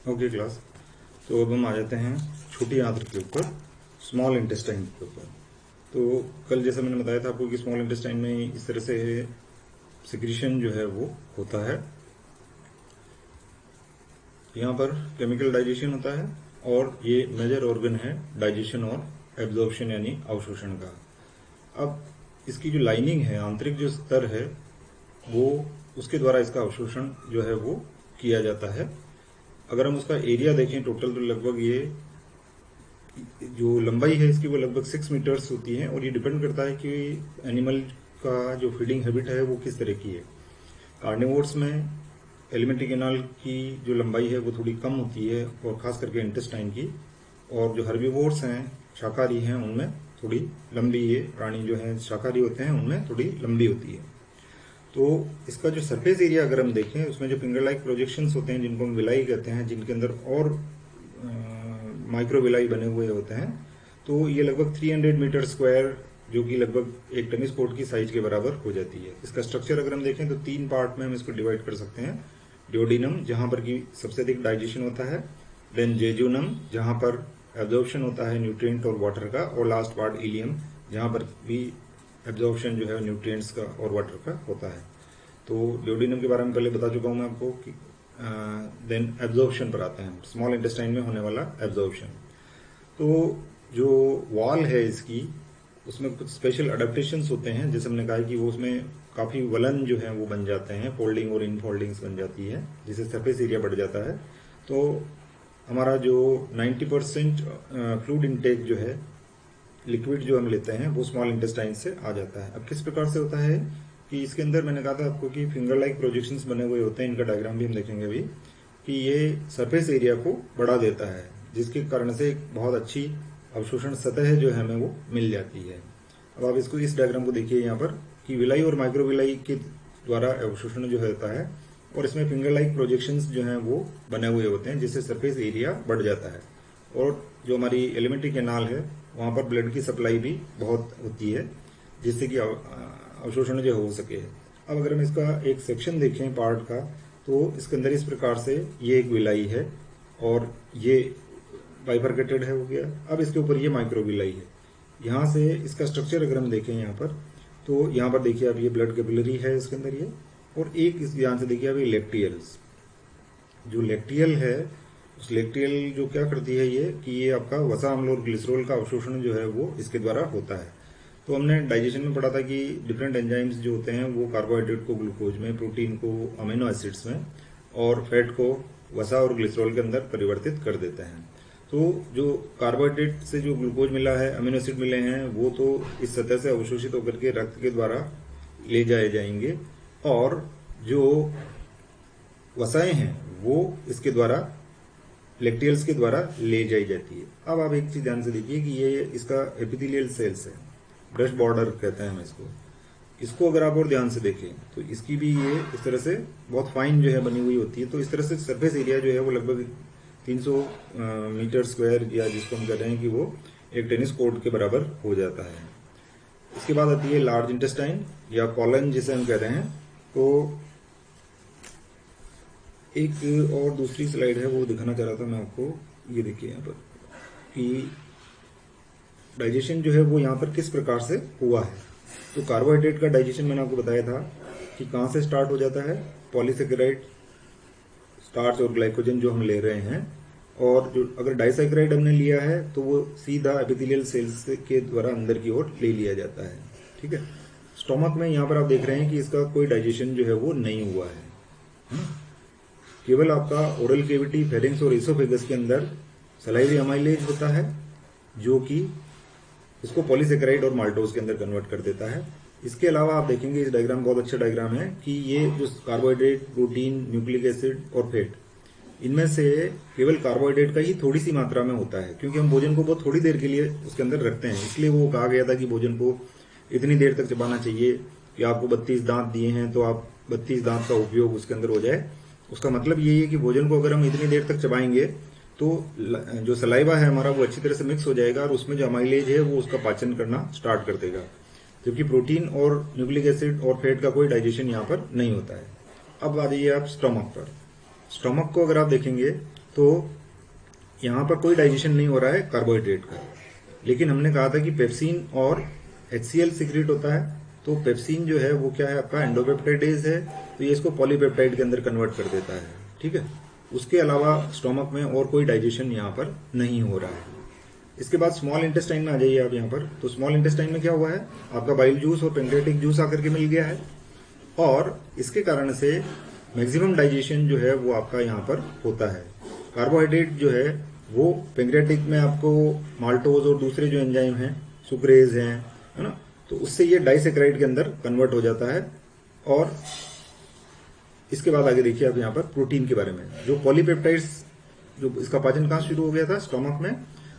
Okay class. तो अब हम आ जाते हैं छोटी आंत्र के ऊपर, स्मॉल इंटेस्टाइन के ऊपर। तो कल जैसा मैंने बताया था आपको कि स्मॉल इंटेस्टाइन में इस तरह से सिक्रीशन जो है वो होता है। यहाँ पर केमिकल डाइजेशन होता है और ये मेजर ऑर्गन है डाइजेशन और एब्जॉर्प्शन यानी अवशोषण का। अब इसकी जो लाइनिंग है, आंतरिक जो स्तर है, वो उसके द्वारा इसका अवशोषण जो है वो किया जाता है। अगर हम उसका एरिया देखें टोटल, तो लगभग ये जो लंबाई है इसकी वो लगभग 6 मीटर्स होती है और ये डिपेंड करता है कि एनिमल का जो फीडिंग हैबिट है वो किस तरह की है। कार्निवोर्स में एलिमेंट्री कैनाल की जो लंबाई है वो थोड़ी कम होती है और खास करके इंटेस्टाइन की, और जो हर्बीवोर्स हैं, शाकाहारी हैं, उनमें थोड़ी लंबी, ये प्राणी जो हैं शाकाहारी होते हैं उनमें थोड़ी लंबी होती है। तो इसका जो सरफेस एरिया अगर हम देखें, उसमें जो फिंगर लाइक प्रोजेक्शंस होते हैं जिनको हम विलाई कहते हैं, जिनके अंदर और माइक्रो विलाई बने हुए होते हैं, तो ये लगभग 300 मीटर स्क्वायर, जो कि लगभग एक टेनिस कोर्ट की साइज के बराबर हो जाती है। इसका स्ट्रक्चर अगर हम देखें तो 3 पार्ट में हम इसको डिवाइड कर सकते हैं। ड्योडिनम, जहां पर की सबसे अधिक डाइजेशन होता है, देन जेजुनम, जहां पर एब्जॉर्प्शन होता है न्यूट्रिएंट और वाटर का, और लास्ट पार्ट इलियम, जहां पर भी एब्जॉर्प्शन जो है न्यूट्रिएंट्स का और वाटर का होता है। तो ड्योडिनम के बारे में पहले बता चुका हूं मैं आपको कि देन एब्जॉर्प्शन पर आते हैं, स्मॉल इंटेस्टाइन में होने वाला एब्जॉर्प्शन। तो जो वॉल है इसकी, उसमें कुछ स्पेशल अडेप्टेशंस होते हैं, जैसे हमने कहा कि वो उसमें काफ़ी वलन जो है वो बन जाते हैं, फोल्डिंग और इनफोल्डिंग्स बन जाती है, जिससे सरफेस एरिया बढ़ जाता है। तो हमारा जो 90% फ्लूइड इनटेक जो है, लिक्विड जो हम लेते हैं, वो स्मॉल इंटेस्टाइन से आ जाता है। अब किस प्रकार से होता है कि इसके अंदर मैंने कहा था आपको कि फिंगर लाइक प्रोजेक्शंस बने हुए होते हैं, इनका डायग्राम भी हम देखेंगे अभी, कि ये सरफेस एरिया को बढ़ा देता है, जिसके कारण से एक बहुत अच्छी अवशोषण सतह जो है हमें वो मिल जाती है। अब आप इसको, इस डायग्राम को देखिए यहाँ पर, कि विलाई और माइक्रो विलाई के द्वारा अवशोषण जो होता है, और इसमें फिंगर लाइक प्रोजेक्शंस जो हैं वो बने हुए होते हैं, जिससे सरफेस एरिया बढ़ जाता है। और जो हमारी एलिमेंट्री कैनाल है, वहाँ पर ब्लड की सप्लाई भी बहुत होती है, जिससे कि अवशोषण जो हो सके। अब अगर हम इसका एक सेक्शन देखें पार्ट का, तो इसके अंदर इस प्रकार से ये एक विलाई है और ये बाइफरकेटेड है, हो गया। अब इसके ऊपर ये माइक्रो विलाई है। यहाँ से इसका स्ट्रक्चर अगर हम देखें यहाँ पर, तो यहाँ पर देखिए अब ये ब्लड कैपिलरी है इसके अंदर ये, और एक इस ध्यान से देखिए अब ये लेक्टियल्स, जो लेक्टियल है, उस लेक्टियल जो क्या करती है ये, कि ये आपका वसा अम्ल और ग्लिसरॉल का अवशोषण जो है वो इसके द्वारा होता है। तो हमने डाइजेशन में पढ़ा था कि डिफरेंट एंजाइम्स जो होते हैं वो कार्बोहाइड्रेट को ग्लूकोज में, प्रोटीन को अमीनो एसिड्स में, और फैट को वसा और ग्लिसरॉल के अंदर परिवर्तित कर देते हैं। तो जो कार्बोहाइड्रेट से जो ग्लूकोज मिला है, अमीनो एसिड मिले हैं, वो तो इस सतह से अवशोषित होकर के रक्त के द्वारा ले जाए जाएंगे, और जो वसाएं हैं वो इसके द्वारा, लेक्टियल्स के द्वारा ले जाई जाती है। अब आप एक चीज ध्यान से देखिए कि ये इसका एपिथेलियल सेल्स है, ब्रश बॉर्डर कहते हैं हम इसको। इसको अगर आप और ध्यान से देखें तो इसकी भी ये इस तरह से बहुत फाइन जो है बनी हुई होती है। तो इस तरह से सरफेस एरिया जो है वो लगभग 300 मीटर स्क्वायर, या जिसको हम कह रहे हैं कि वो एक टेनिस कोर्ट के बराबर हो जाता है। इसके बाद आती है लार्ज इंटेस्टाइन या कॉलन जिसे हम कह रहे हैं। तो एक और दूसरी स्लाइड है वो दिखाना चाह रहा था मैं आपको, ये देखिए यहाँ पर कि डाइजेशन जो है वो यहाँ पर किस प्रकार से हुआ है। तो कार्बोहाइड्रेट का डाइजेशन मैंने आपको बताया था कि कहाँ से स्टार्ट हो जाता है, पॉलीसेकेराइड, स्टार्च और ग्लाइकोजन जो हम ले रहे हैं, और जो अगर डाइसेकेराइड हमने लिया है तो वो सीधा एपिथेलियल सेल्स के द्वारा अंदर की ओर ले लिया जाता है। ठीक है। स्टोमक में यहाँ पर आप देख रहे हैं कि इसका कोई डाइजेशन जो है वो नहीं हुआ है। केवल आपका ओरल केविटी, फेरिंग्स और इसोफेगस के अंदर सलाइवरी अमाइलेज होता है, जो कि इसको पॉलीसेकेराइड और माल्टोज के अंदर कन्वर्ट कर देता है। इसके अलावा आप देखेंगे, इस डायग्राम बहुत अच्छा डायग्राम है, कि ये जो कार्बोहाइड्रेट, प्रोटीन, न्यूक्लिक एसिड और फैट, इनमें से केवल कार्बोहाइड्रेट का ही थोड़ी सी मात्रा में होता है, क्योंकि हम भोजन को बहुत थोड़ी देर के लिए उसके अंदर रखते हैं। इसलिए वो कहा गया था कि भोजन को इतनी देर तक चबाना चाहिए कि आपको 32 दांत दिए हैं तो आप 32 दांत का उपयोग उसके अंदर हो जाए। उसका मतलब यही है कि भोजन को अगर हम इतनी देर तक चबाएंगे तो जो सलाइवा है हमारा वो अच्छी तरह से मिक्स हो जाएगा, और उसमें जो अमाइलेज है वो उसका पाचन करना स्टार्ट कर देगा, जबकि प्रोटीन और न्यूक्लिक एसिड और फैट का कोई डाइजेशन यहाँ पर नहीं होता है। अब आ जाइए आप स्टमक पर। स्टमक को अगर आप देखेंगे तो यहाँ पर कोई डाइजेशन नहीं हो रहा है कार्बोहाइड्रेट का, लेकिन हमने कहा था कि पेप्सिन और HCl सीक्रेट होता है। तो पेप्सिन जो है वो क्या है, आपका एंडोपेप्टाइडेज है, तो ये इसको पॉलीपेप्टाइड के अंदर कन्वर्ट कर देता है, ठीक है। उसके अलावा स्टोमक में और कोई डाइजेशन यहाँ पर नहीं हो रहा है। इसके बाद स्मॉल इंटेस्टाइन में आ जाइए आप यहाँ पर। तो स्मॉल इंटेस्टाइन में क्या हुआ है, आपका बाइल जूस और पेंक्रियाटिक जूस आकर के मिल गया है, और इसके कारण से मैक्सिमम डाइजेशन जो है वो आपका यहाँ पर होता है। कार्बोहाइड्रेट जो है वो पेंक्रियाटिक में आपको माल्टोज और दूसरे जो एंजाइम हैं, सुक्रेज हैं, है ना, तो उससे ये डाइसेक्राइड के अंदर कन्वर्ट हो जाता है। और इसके बाद आगे देखिए आप यहाँ पर प्रोटीन के बारे में। जो पॉलीपेप्टाइड्स, जो इसका पाचन कहाँ शुरू हो गया था, स्टोमक में।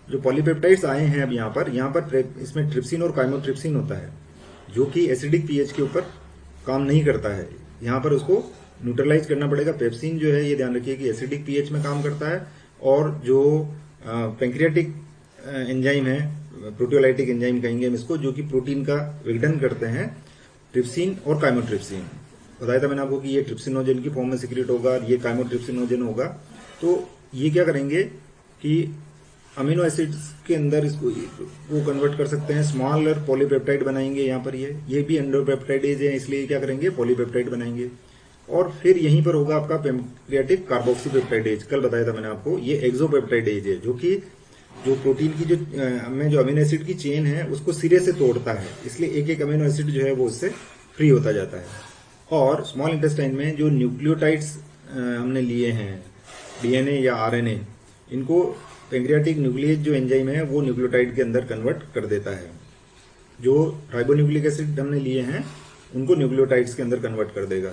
जो पॉलीपेप्टाइड्स आए हैं अब यहाँ पर इसमें ट्रिप्सिन और काइमोट्रिप्सिन होता है, जो कि एसिडिक पीएच के ऊपर काम नहीं करता है। यहाँ पर उसको न्यूट्रलाइज करना पड़ेगा। पेप्सिन जो है ये ध्यान रखिए कि एसिडिक पीएच में काम करता है, और जो पेंक्रियाटिक एंजाइम है, प्रोटियोलाइटिक एंजाइम कहेंगे हम इसको, जो कि प्रोटीन का विघटन करते हैं, ट्रिप्सिन और काइमोट्रिप्सिन। बताया था मैंने आपको कि ये ट्रिप्सिनोजन की फॉर्म में सिक्रेट होगा, ये काइमोट्रिप्सिनोजन होगा। तो ये क्या करेंगे कि अमीनो एसिड्स के अंदर इसको वो कन्वर्ट कर सकते हैं, स्मॉलर पॉलीपेप्टाइड बनाएंगे। यहाँ पर ये भी एंडोपेप्टाइडेज है, इसलिए क्या करेंगे, पॉलीपेप्टाइड बनाएंगे। और फिर यहीं पर होगा आपका पेंक्रियाटिक कार्बोक्सीपेप्टाइडेज। कल बताया था मैंने आपको, ये एक्सोपेप्टाइडेज है, जो कि जो प्रोटीन की जो अमीनो एसिड की चेन है उसको सिरे से तोड़ता है, इसलिए एक एक अमीनो एसिड जो है वो उससे फ्री होता जाता है। और स्मॉल इंटेस्टाइन में जो न्यूक्लियोटाइड्स हमने लिए हैं, डीएनए या आरएनए, इनको पेंक्रियाटिक न्यूक्लियस जो एंजाइम है वो न्यूक्लियोटाइड के अंदर कन्वर्ट कर देता है। जो राइबोन्यूक्लिक एसिड हमने लिए हैं उनको न्यूक्लियोटाइड्स के अंदर कन्वर्ट कर देगा।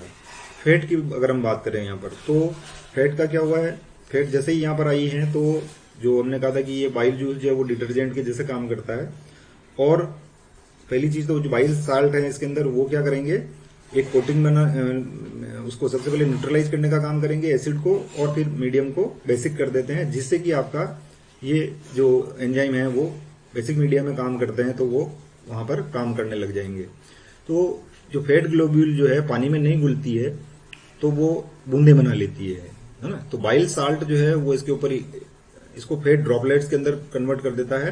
फैट की अगर हम बात करें यहाँ पर, तो फैट का क्या हुआ है, फैट जैसे ही यहाँ पर आई है, तो जो हमने कहा था कि ये बाइल जूस जो है वो डिटर्जेंट के जैसे काम करता है। और पहली चीज तो जो बाइल साल्ट है इसके अंदर, वो क्या करेंगे, एक कोटिंग बना, उसको सबसे पहले न्यूट्रलाइज करने का काम करेंगे एसिड को, और फिर मीडियम को बेसिक कर देते हैं, जिससे कि आपका ये जो एंजाइम है वो बेसिक मीडियम में काम करते हैं, तो वो वहां पर काम करने लग जाएंगे। तो जो फैट ग्लोब्यूल जो है पानी में नहीं घुलती है, तो वो बूंदे बना लेती है ना। तो बाइल साल्ट जो है वो इसके ऊपर इसको फैट ड्रॉपलेट्स के अंदर कन्वर्ट कर देता है।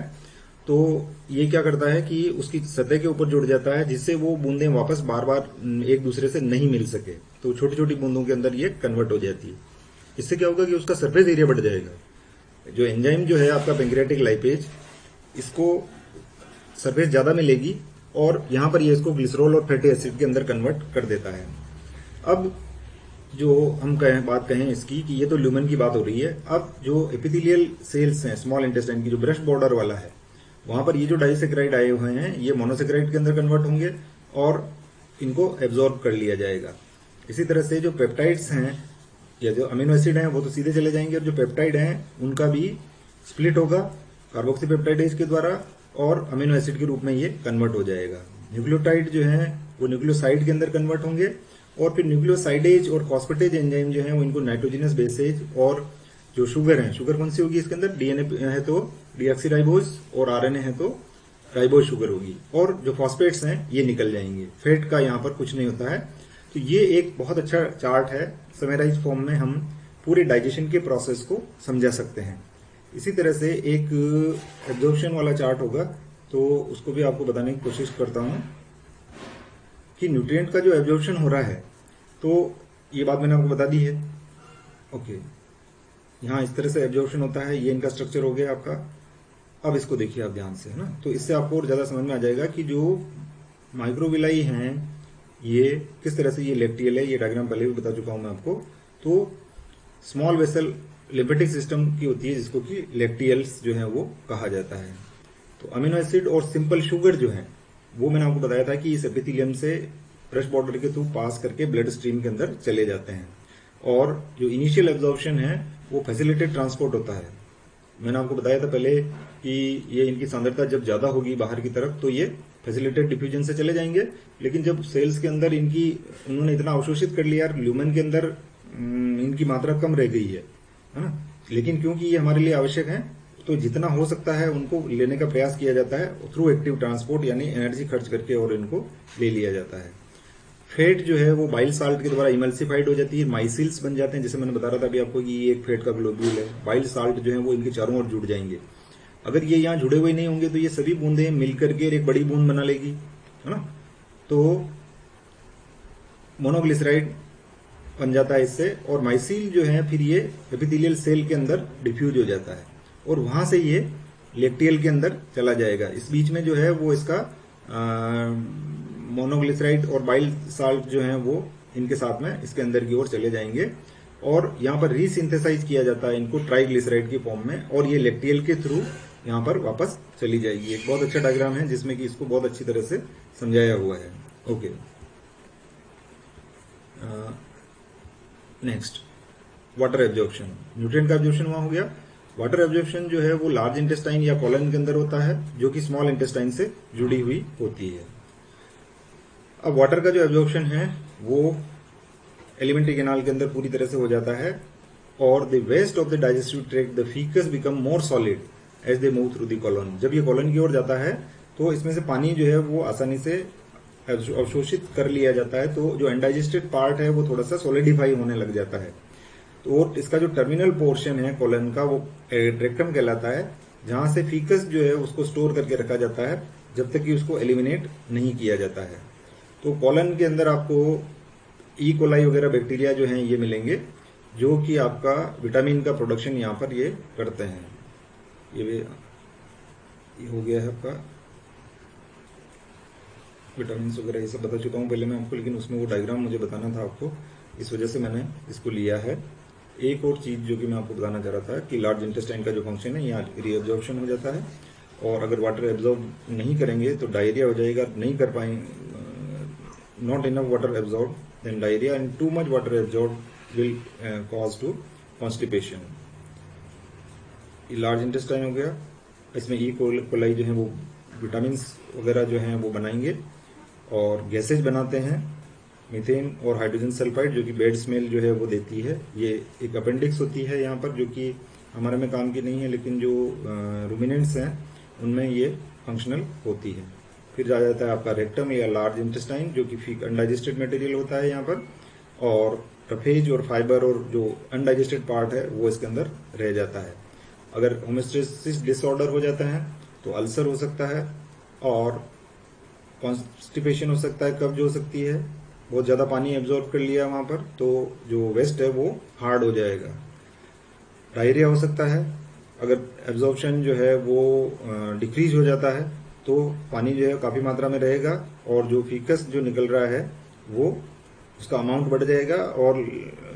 तो ये क्या करता है कि उसकी सतह के ऊपर जुड़ जाता है, जिससे वो बूंदें वापस बार बार एक दूसरे से नहीं मिल सके, तो छोटी छोटी बूंदों के अंदर ये कन्वर्ट हो जाती है। इससे क्या होगा कि उसका सरफेस एरिया बढ़ जाएगा। जो एंजाइम जो है आपका पेंक्रियाटिक लाइपेज, इसको सरफेस ज्यादा मिलेगी, और यहां पर ये इसको ग्लिसरॉल और फैटी एसिड के अंदर कन्वर्ट कर देता है। अब जो हम बात कहें इसकी कि ये तो ल्यूमेन की बात हो रही है। अब जो एपिथेलियल सेल्स हैं स्मॉल इंटेस्टाइन की, जो ब्रश बॉर्डर वाला है, वहां पर ये जो डाइसेक्राइड आए हुए हैं ये मोनोसेक्राइड के अंदर कन्वर्ट होंगे और इनको एब्जॉर्ब कर लिया जाएगा। इसी तरह से जो पेप्टाइड्स हैं या जो अमीनो एसिड हैं वो तो सीधे चले जाएंगे, और जो पेप्टाइड हैं उनका भी स्प्लिट होगा कार्बोक्सीपेप्टाइडेज के द्वारा, और अमीनो एसिड के रूप में ये कन्वर्ट हो जाएगा। न्यूक्लियोटाइड जो है वो न्यूक्लियोसाइड के अंदर कन्वर्ट होंगे, और फिर न्यूक्लियोसाइडेज और फॉस्फेटेज एंजाइम जो है वो इनको नाइट्रोजिनस बेसेज, और जो शुगर है, शुगर कौन सी होगी इसके अंदर, डीएनए है तो डीऑक्सीराइबोज, और आरएनए है तो राइबोज शुगर होगी, और जो फॉस्फेट्स हैं ये निकल जाएंगे। फैट का यहाँ पर कुछ नहीं होता है। तो ये एक बहुत अच्छा चार्ट है, समराइज फॉर्म में हम पूरे डाइजेशन के प्रोसेस को समझा सकते हैं। इसी तरह से एक एब्जॉर्प्शन वाला चार्ट होगा, तो उसको भी आपको बताने की कोशिश करता हूं कि न्यूट्रिएंट का जो एब्जॉर्प्शन हो रहा है, तो ये बात मैंने आपको बता दी है। ओके, यहाँ इस तरह से एब्जॉर्प्शन होता है, ये इनका स्ट्रक्चर हो गया आपका। अब इसको देखिए आप ध्यान से, है ना, तो इससे आपको और ज्यादा समझ में आ जाएगा कि जो माइक्रोविलाई हैं ये किस तरह से, ये लेक्टियल है, ये डायग्राम पहले भी बता चुका हूं मैं आपको। तो स्मॉल वेसल लिम्फेटिक सिस्टम की होती है, जिसको कि लेक्टियल्स जो है वो कहा जाता है। तो अमीनो एसिड और सिंपल शुगर जो है वो मैंने आपको बताया था कि इस एपिथेलियम से ब्रश बॉर्डर के थ्रू पास करके ब्लड स्ट्रीम के अंदर चले जाते हैं, और जो इनिशियल एब्जॉर्प्शन है वो फैसिलिटेड ट्रांसपोर्ट होता है। मैंने आपको बताया था पहले कि ये इनकी सांद्रता जब ज्यादा होगी बाहर की तरफ तो ये फैसिलिटेड डिफ्यूजन से चले जाएंगे, लेकिन जब सेल्स के अंदर उन्होंने इतना अवशोषित कर लिया, ल्यूमेन के अंदर इनकी मात्रा कम रह गई है ना, लेकिन क्योंकि ये हमारे लिए आवश्यक है तो जितना हो सकता है उनको लेने का प्रयास किया जाता है थ्रू एक्टिव ट्रांसपोर्ट, यानी एनर्जी खर्च करके, और इनको ले लिया जाता है। फैट जो है वो बाइल साल्ट के द्वारा इमल्सिफाइड हो जाती है, माइसिल्स बन जाते हैं, जैसे मैंने बता रहा था अभी आपको कि ये एक फैट का ग्लोब्यूल है। बाइल साल्ट जो है वो इनके चारों ओर जुड़ जाएंगे। अगर ये यहाँ जुड़े हुए नहीं होंगे तो ये सभी बूंदें मिलकर के एक बड़ी बूंद बना लेगी, है ना। तो मोनोग्लिसराइड बन जाता है इससे, और माइसिल जो है फिर ये एपिथेलियल सेल के अंदर डिफ्यूज हो जाता है और वहां से ये लेक्टियल के अंदर चला जाएगा। इस बीच में जो है वो इसका मोनोग्लिसराइड और बाइल साल्ट जो है वो इनके साथ में इसके अंदर की ओर चले जाएंगे और यहाँ पर रीसिंथेसाइज किया जाता है इनको ट्राइग्लिसराइड की फॉर्म में, और ये लेक्टियल के थ्रू यहाँ पर वापस चली जाएगी। एक बहुत अच्छा डायग्राम है जिसमें कि इसको बहुत अच्छी तरह से समझाया हुआ है। Okay, next water absorption. Nutrient का एब्जॉर्प्शन वहां हो गया। वाटर एब्जॉर्प्शन जो है वो लार्ज इंटेस्टाइन या कोलन के अंदर होता है, जो कि स्मॉल इंटेस्टाइन से जुड़ी हुई होती है। अब वाटर का जो एब्जॉर्प्शन है वो एलिमेंट्री कैनाल के अंदर पूरी तरह से हो जाता है, और the waste of the digestive tract the faeces become more solid as they move through the colon. जब ये कॉलन की ओर जाता है तो इसमें से पानी जो है वो आसानी से अवशोषित कर लिया जाता है, तो जो अनडाइजेस्टेड पार्ट है वो थोड़ा सा सॉलिडिफाई होने लग जाता है। तो इसका जो टर्मिनल पोर्शन है कॉलन का वो रेक्टम कहलाता है, जहां से फीकस जो है उसको स्टोर करके रखा जाता है जब तक कि उसको एलिमिनेट नहीं किया जाता है। तो कॉलन के अंदर आपको ई कोलाई वगैरह बैक्टीरिया जो हैं ये मिलेंगे, जो कि आपका विटामिन का प्रोडक्शन यहाँ पर ये करते हैं। ये हो गया है आपका विटामिन वगैरह, ये सब बता चुका हूँ पहले मैं आपको, लेकिन उसमें वो डायग्राम मुझे बताना था आपको, इस वजह से मैंने इसको लिया है। एक और चीज जो कि मैं आपको बताना चाह रहा था कि लार्ज इंटेस्टाइन का जो फंक्शन है यहाँ रीअब्जॉर्प्शन हो जाता है, और अगर वाटर एब्जॉर्ब नहीं करेंगे तो डायरिया हो जाएगा। नहीं कर पाएंगे, not enough water absorb then diarrhoea, and too much water absorb will cause to constipation. Large intestine हो गया, इसमें ई कोलाई जो है वो विटामिन वगैरह जो हैं वो बनाएंगे और गैसेज बनाते हैं, मीथेन और हाइड्रोजन सल्फाइड, जो कि बैड स्मेल जो है वो देती है। ये एक अपेंडिक्स होती है यहाँ पर, जो कि हमारे में काम की नहीं है, लेकिन जो रूमिनेंट्स हैं उनमें ये फंक्शनल होती है। फिर आ जाता है आपका रेक्टम या लार्ज इंटेस्टाइन, जो कि अनडाइजेस्टेड मटेरियल होता है यहाँ पर, और रफेज और फाइबर और जो अनडाइजेस्टेड पार्ट है वो इसके अंदर रह जाता है। अगर होमोस्टेसिस डिसऑर्डर हो जाता है तो अल्सर हो सकता है, और कॉन्स्टिपेशन हो सकता है, कब्ज हो सकती है, बहुत ज्यादा पानी एब्जॉर्ब कर लिया वहां पर तो जो वेस्ट है वो हार्ड हो जाएगा। डायरिया हो सकता है, अगर एब्जॉर्प्शन जो है वो डिक्रीज हो जाता है तो पानी जो है काफी मात्रा में रहेगा, और जो फीकस जो निकल रहा है वो उसका अमाउंट बढ़ जाएगा और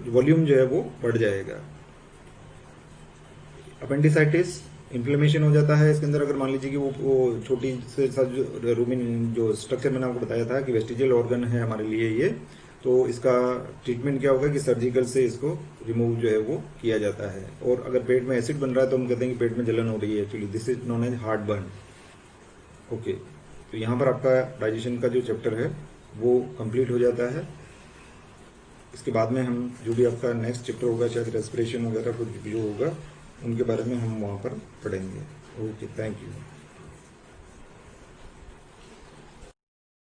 वॉल्यूम जो है वो बढ़ जाएगा। अपेंडिसाइटिस, इन्फ्लेमेशन हो जाता है इसके अंदर। अगर मान लीजिए कि वो छोटी से साथ जो रूमिन जो स्ट्रक्चर मैंने आपको बताया था कि वेस्टिजियल ऑर्गन है हमारे लिए ये, तो इसका ट्रीटमेंट क्या होगा कि सर्जिकल से इसको रिमूव जो है वो किया जाता है। और अगर पेट में एसिड बन रहा है तो हम कहते हैं कि पेट में जलन हो रही है, actually this is known as heart burn. Okay, तो यहाँ पर आपका डाइजेशन का जो चैप्टर है वो कंप्लीट हो जाता है। इसके बाद में हम जो भी आपका नेक्स्ट चैप्टर होगा, शायद रेस्पिरेशन वगैरह कुछ जो होगा उनके बारे में हम वहाँ पर पढ़ेंगे। Okay, thank you.